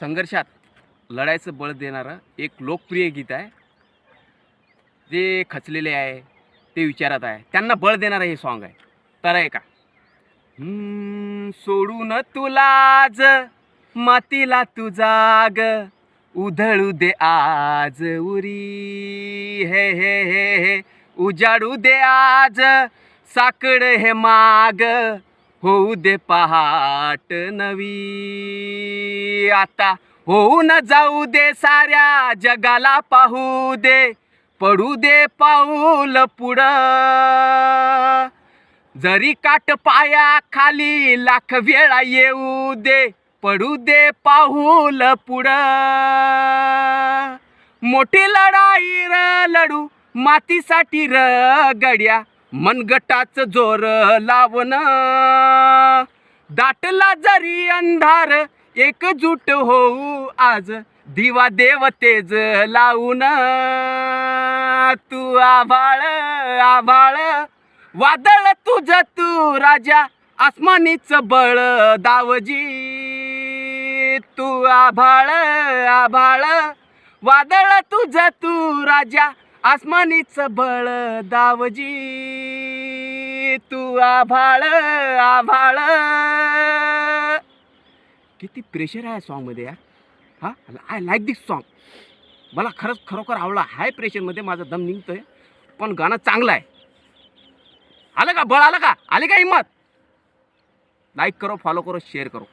संघर्षात लढायचं बळ देणारं एक लोकप्रिय गीत आहे. जे खचलेले आहे, ते विचारात आहे, त्यांना बळ देणारं हे सॉन्ग आहे. तर आहे का सोडून तुला आज मातीला तू जाग, उधळू दे आज उरी, हे हे हे हे उजाडू दे आज साकड हे माग, होऊ दे पहाट नवी. आता होऊन जाऊ दे साऱ्या जगाला पाहू दे, पडू दे पाऊल पुढं, जरी काट पाया खाली लाख वेळा येऊ दे, पडू दे पाऊल पुढं. मोठी लढाई र लढू मातीसाठी र गड्या, मनगटाच जोर लावण, दाटला जरी अंधार एकजूट होऊ आज, दिवा देव तेज लावून. तू आभाळ आभाळ वादळ तुझ तू राजा, आसमानीच बळ दावजी. तू आभाळ आभाळ वादळ तुझ तू राजा, आसमानीच बळ दावजी. तू आभाळ आभाळ. किती प्रेशर आहे सॉन्गमध्ये यार. हां, आय लाईक दिस सॉन्ग. मला खरंच खरोखर आवडला. हाय प्रेशरमध्ये माझा दम निघतोय, पण गाणं चांगलं आहे. आलं का बळ, आलं का, आली का हिंमत? लाईक करो, फॉलो करो, शेअर करो.